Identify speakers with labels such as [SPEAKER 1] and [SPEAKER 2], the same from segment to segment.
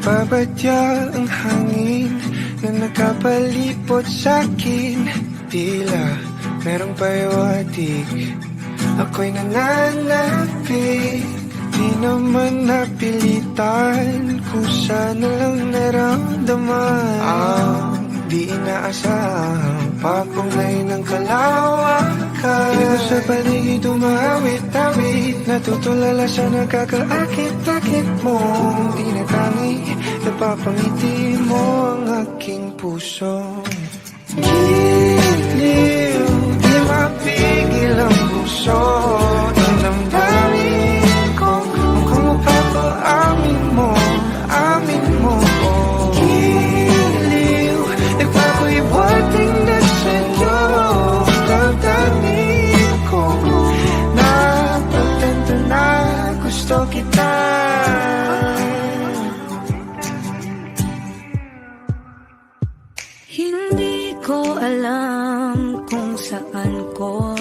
[SPEAKER 1] Nagbabadya ang hangin na nakapalipot sa'kin. Tila merong pahiwatig, ako'y nananapit. Di naman napilitan, kusa na lang naramdaman ang di inaasahang papunay ng kalawakan. Ito sa paligid umawit-awit, natutulala sa nakakaakit-akit mong tinatangi. Napapangiti mo ang aking puso. Giliw, di mapigil ang puso. Ang damdamin ko, mukhang mapapaamin mo, amin mo. Giliw, nagpapahiwating na sa'yo. Damdamin ko, napagtanto na gusto kita.
[SPEAKER 2] Hindi ko alam kung saan ko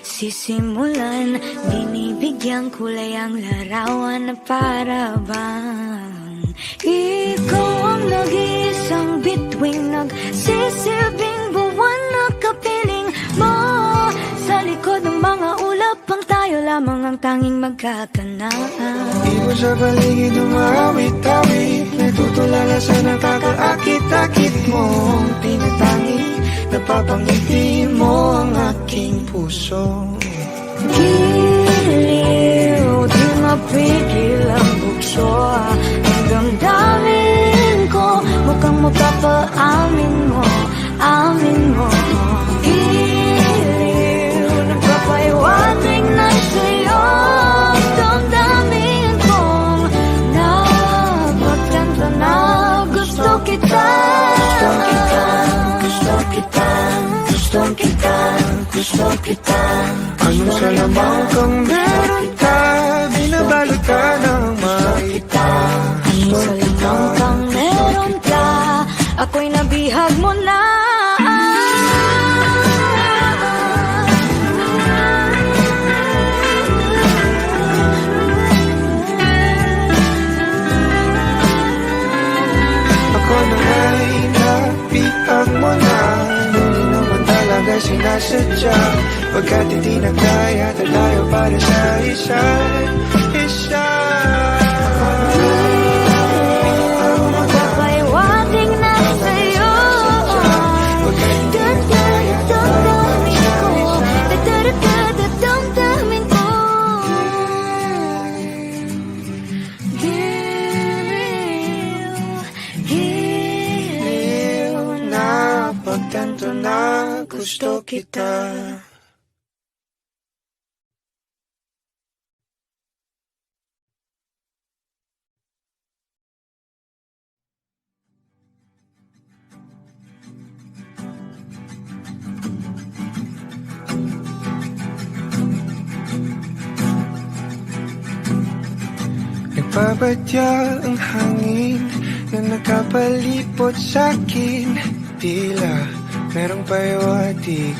[SPEAKER 2] sisimulan. Binibigyan kulay ang larawan na para bang ikaw ang nag-iisang bituing, nagsisilbing buwan na kapiling mo. Sa likod ng mga ulap ang tayo lamang ang tanging magkakanaan.
[SPEAKER 1] Di mo sa paligid umawit-awit, natutulala sa nakakaakit-akit mong tinatangi. Napapangiti mo ang aking puso.
[SPEAKER 2] Giliw, di mapigil ang bukso. Ang damdamin ko, mukhang mapapaamin mo, amin mo. Giliw, nagpapahiwatig na sa'yo. Damdamin kong napagtanto na gusto kita. Gusto kita, gusto kita, gusto kita.
[SPEAKER 1] Anong salamang kang meron ka, binabalot ka ng makita.
[SPEAKER 2] Anong salamang kang meron ka, ako'y nabihag mo na.
[SPEAKER 1] Ako na ay napihag mo na. Hindi naman talaga sinasadya, pagkat hindi na kaya tayo para sa isa't isa.
[SPEAKER 2] Magpapahiwatig na sa'yo. Damdamin ko, giliw,
[SPEAKER 1] Napagtanto na gusto kita. Nagbabadya ang hangin na nakapalipot sa'kin. Tila merong pahiwatig,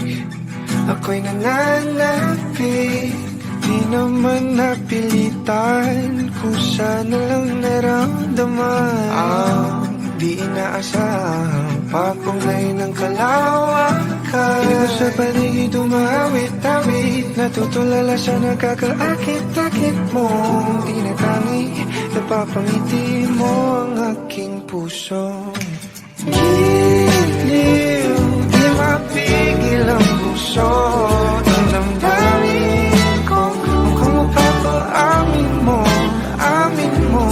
[SPEAKER 1] ako'y nananapit. Di naman napilitan, kusa na lang naramdaman ang di inaasahang papunay ng kalawakan. Ito sa paligid umawit-awit, natutulala sa nakakaakit-akit mong tinatangi. Napapangiti mo ang aking puso. Giliw, di mapigil ang puso. Ang damdamin ko, mukhang mapapaamin mo, amin mo.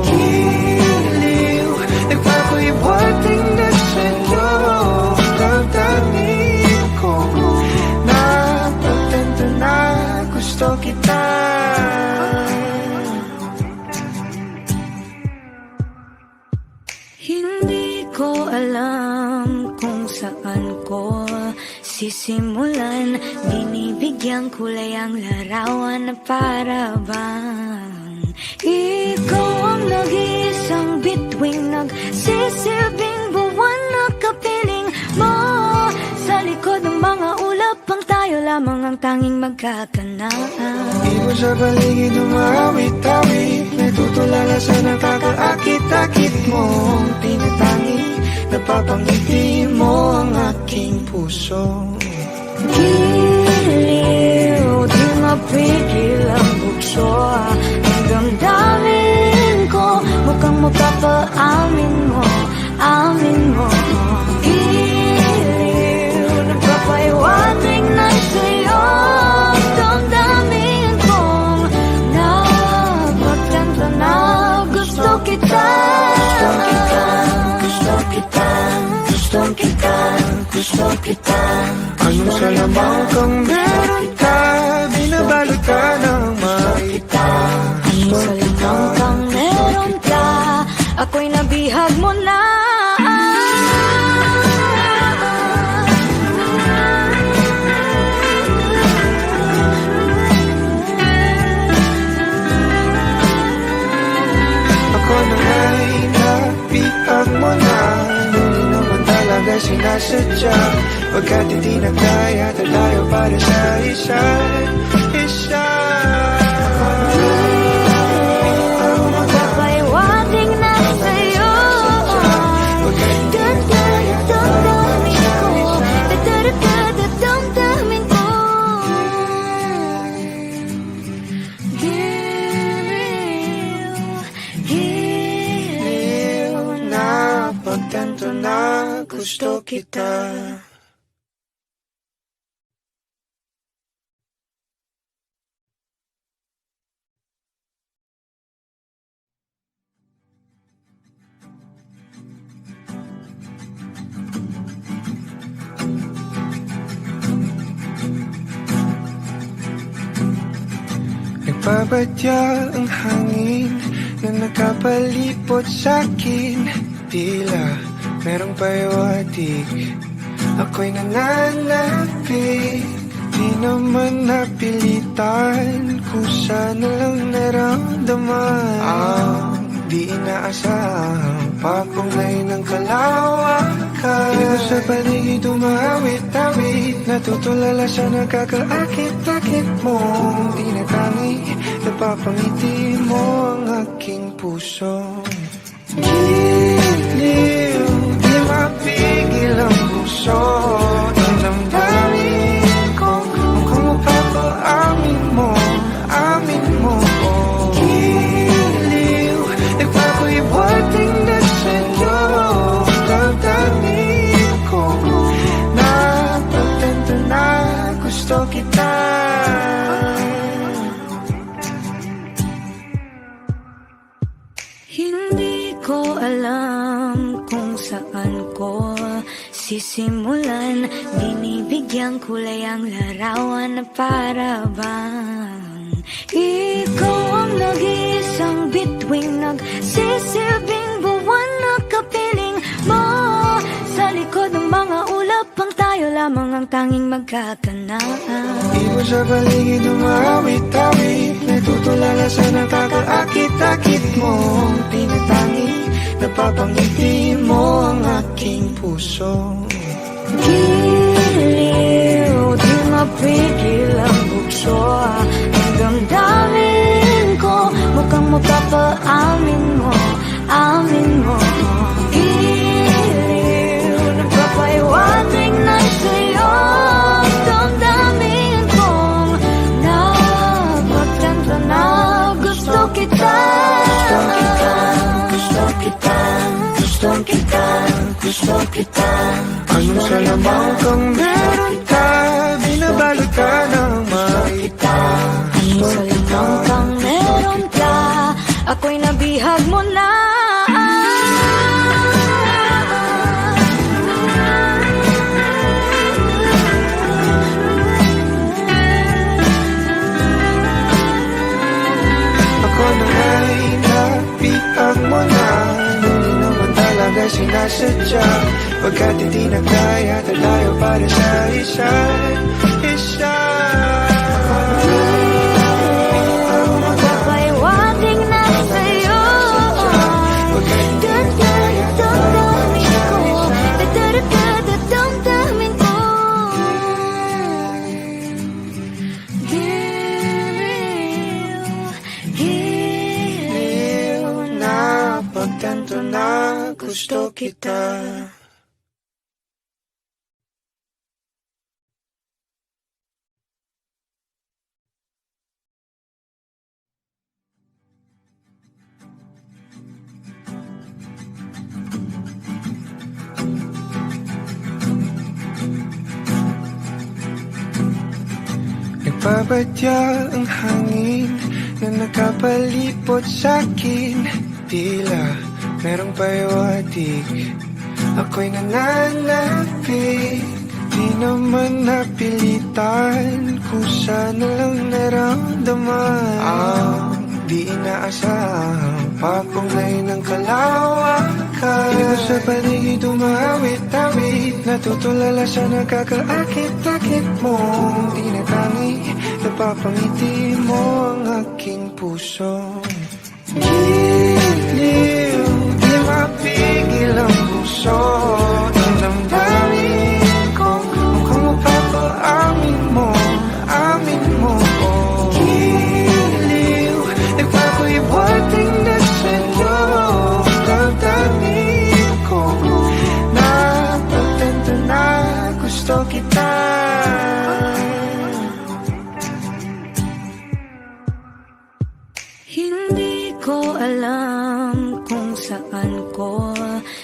[SPEAKER 1] Giliw, nagpapahiwatig na sa'yo. Damdamin ko, napagtanto na gusto kita.
[SPEAKER 2] hindi ko alam kung saan ko sisimulan. Binibigyan kulay ang larawan na para bang ikaw ang nag-iisang bituing, nagsisilbing buwan na kapiling mo. Sa likod ng mga ulap ang tayo lamang ang tanging magkakanaan.
[SPEAKER 1] Di mo sa paligid umawit-awit, natutulala sa nakakaakit-akit mong tinatangi. Napapangiti mo ang aking puso.
[SPEAKER 2] Giliw, di mapigil ang bukso. Ang damdamin ko, mukhang mapapaamin mo, amin mo. Giliw, nagpapaiwating na sa'yo. Ang damdamin kong napagtanto na gusto kita. Gusto kita, gusto kita, gusto kita.
[SPEAKER 1] Anong salamang kang meron ka, binabalot ka ng makita.
[SPEAKER 2] Anong salamang kang meron ka, ako'y nabihag mo na.
[SPEAKER 1] Ako na nga'y napihag mo na. Hindi naman talaga sinasadya, pagkat hindi na kaya tayo para sa isa't isa.
[SPEAKER 2] Magpapaiwating na sa'yo. Damdamin ko. Giliw,
[SPEAKER 1] Napagtanto na gusto kita. Nagbabadya ang hangin na nakapalipot sa'kin. Tila merong payawatig, ako'y nananapit. Di naman napilitan, kusa na lang naramdaman. Ang di inaasahang pagpunglay ng kalawakan. Ikaw sa paligid umawit-awit, natutulala sa nakakaakit-akit mong tinatangi. Napapangiti mo ang aking puso. Giliw, di mapigil ang puso. Ang damdamin ko, mukhang mapapaamin mo, amin mo. Giliw, nagpapahiwating na sa'yo. Ang damdamin ko, napagtanto na gusto kita.
[SPEAKER 2] hindi ko alam kung saan ko sisimulan. Binibigyan kulay ang larawan na para bang ikaw ang nag-iisang bituing, nagsisilbing buwan na kapiling mo. Sa likod ng mga ulap pang tayo lamang ang tanging magkakanaan.
[SPEAKER 1] Iwan sa paligid umawit-awit, natutulala sa nakakaakit-akit mong tinatangi. Napapangiti mo ang aking puso.
[SPEAKER 2] Giliw, di mapigil ang bukso. Ang damdamin ko, mukhang mapapaamin mo, amin mo. Giliw, nagpapaiwating na sa'yo. Ang damdamin kong napagtanto na gusto kita.
[SPEAKER 1] Gusto kita, gusto kita, gusto kita. Anong salamang kang meron ka, binabalot ka ng makita.
[SPEAKER 2] Anong salamang kang meron ka, ako'y nabihag mo na.
[SPEAKER 1] Ako na nga'y napihag mo na. Hindi naman talaga sinasadya, pagkat hindi na kaya tayo para sa isa't isa.
[SPEAKER 2] Magpapaiwating na sa'yo. Damdamin ko. Giliw, giliw.
[SPEAKER 1] gusto kita. Nagpabadya ang hangin na nakapalipot sa'kin. Tila merong payawatig, ako'y nananapig. Di naman napilitan, kusa na lang naramdaman. Di inaasahang papunay ng kalawakan. Hindi ko sa paligid umawit-awit, natutulala sa nakakaakit-akit mong tinatangi. Napapangiti mo ang aking puso. Giliw, di mapigil ang puso. Ang damdamin ko, kung mapapaamin mo, amin mo. Giliw, ako'y buhating na sa'yo. Damdamin ko, napagtanto na gusto kita.
[SPEAKER 2] Hindi ko alam kung saan ko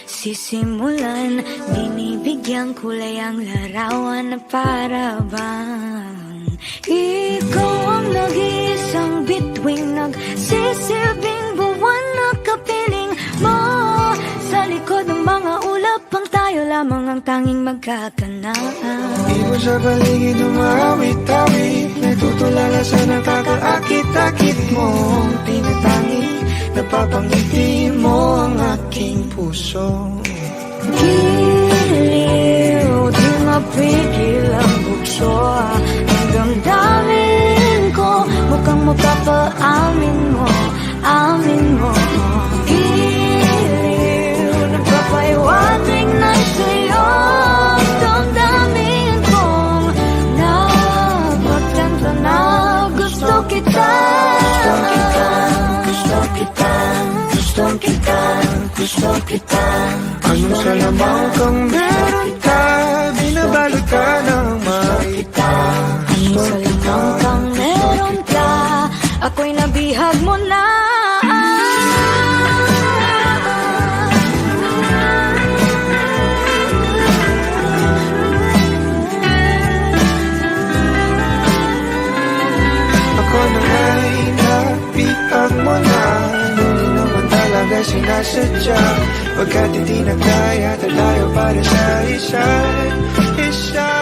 [SPEAKER 2] sisimulan. Binibigyan kulay ang larawan na para bang ikaw ang nag-iisang bituing, nagsisilbing buwan na kapiling mo. Sa likod ng mga ulap pang tayo lamang ang tanging magkakanaan.
[SPEAKER 1] Di mo sa paligid umawit-awit, natutulala sa nakakaakit-akit mo. Tinatangi, napapangiti mo ang aking puso.
[SPEAKER 2] Giliw, di mapigil ang bukso. Ang damdamin ko, mukhang mapapaamin mo, amin mo. Giliw, nagpapahiwatig na sa'yo. Ang damdamin kong napagtanto na gusto kita. Gusto kita, gusto kita, gusto kita.
[SPEAKER 1] Anong salamang kang meron ka, binabalot ka ng makita.
[SPEAKER 2] Anong salamang kang meron ka, ako'y nabihag mo na.
[SPEAKER 1] Ako na nga'y napitag mo na, hindi naman talaga sinasadya. Pagkat hindi na kaya, tatayo para sa isa't isa.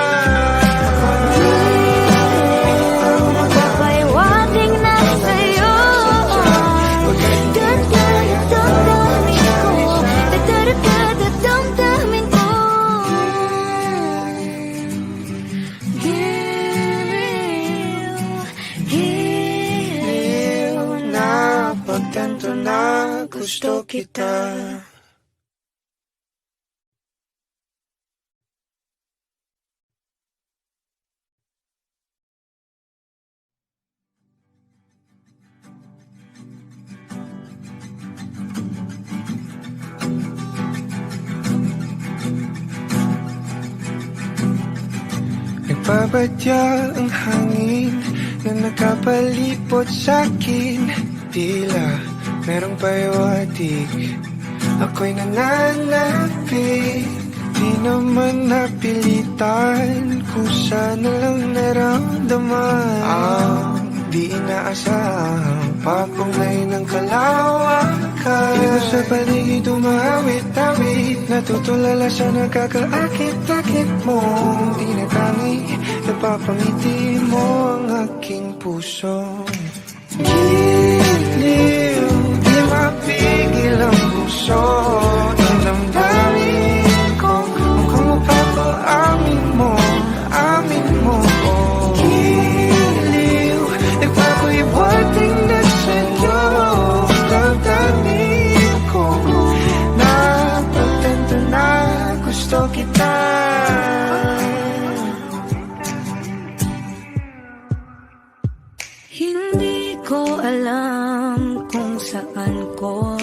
[SPEAKER 2] Magpapahiwatig na sa'yo. Damdamin ko. Giliw,
[SPEAKER 1] Napagtanto na gusto kita. Nagpabadya ang hangin na nakapalipot sa'kin. Tila merong payawatig, ako'y nananapig. Di naman napilitan, kusa na lang naramdaman. Di inaasahang papunay ng kalawakan. Hindi ko sa paligid umawit-awit, natutulala sa nakakaakit-akit mong tinatangi. Napapangiti mo ang aking puso. Giliw, di mapigil ang puso. Ang damdamin ko, kung mapapaamin mo, amin mo. Giliw, ako'y buhating na sa'yo. Damdamin ko, napagtanto na gusto kita.
[SPEAKER 2] hindi ko alam kung saan ko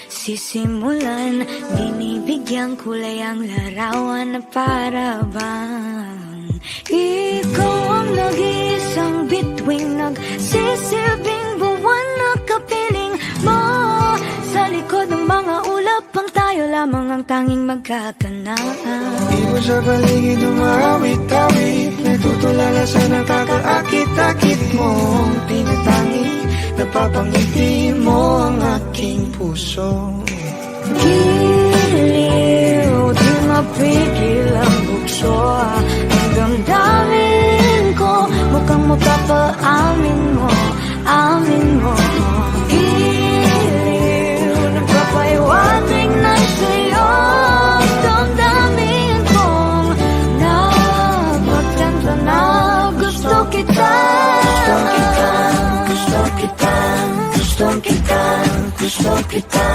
[SPEAKER 2] sisimulan. Binibigyan Binigyang kulay ang larawan na para bang ikaw ang nag-iisang bituing nagsisilbing buwan na kapiling mo. Sa likod ng mga ulap ang tayo lamang ang tanging magkakanaan.
[SPEAKER 1] Di mo sa paligid umawit-awit, natutulala sa nakakaakit-akit mo. Tinatangi, napapangiti mo ang aking puso.
[SPEAKER 2] Giliw, di mapigil ang bukso. Ang damdamin ko, mukhang mapapaamin mo, amin mo. Giliw, nagpapaiwating na sa'yo. Ang damdamin kong napagtanto na gusto kita. Gusto kita, gusto kita, gusto kita.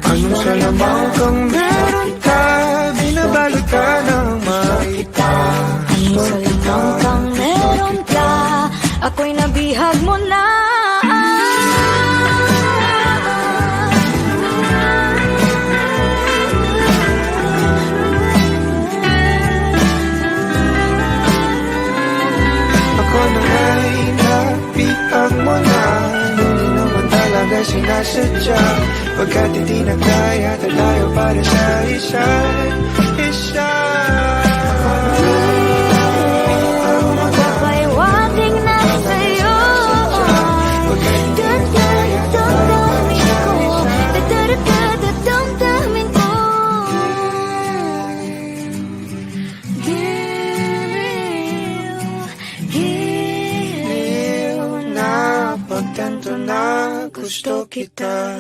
[SPEAKER 1] Anong salamang kang meron ka, binabalot ka ng makita.
[SPEAKER 2] Anong salamang kang meron ka, ako'y nabihag mo na.
[SPEAKER 1] Ako na nga'y napihag mo na, hindi naman talaga sinasadya. Pagkat hindi na kaya, talayo para sa isa't isa.
[SPEAKER 2] Magpapaiwating na sa'yo. Damdamin ko. Giliw,
[SPEAKER 1] Napagtanto na gusto kita.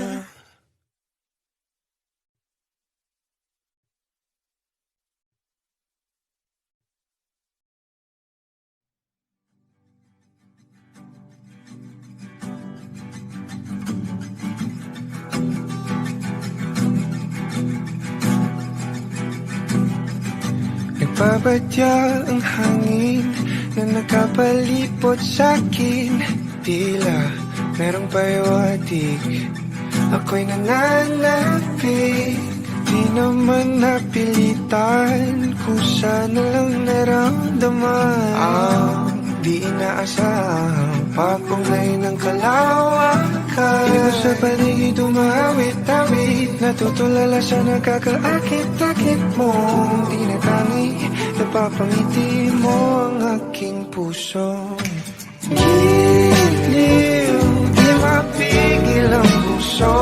[SPEAKER 1] Nagbabadya ang hangin na nakapalipot sa'kin. Tila merong payawatig, ako'y nananapit. Di naman napilitan, kusa na lang naramdaman. Ang di inaasahang papunay ng kalawakan. Di mo sa paligid umawit-awit, natutulala sa nakakaakit-akit mo. Tinatangi, napapangiti mo ang aking puso. Giliw, di mapigil ang puso.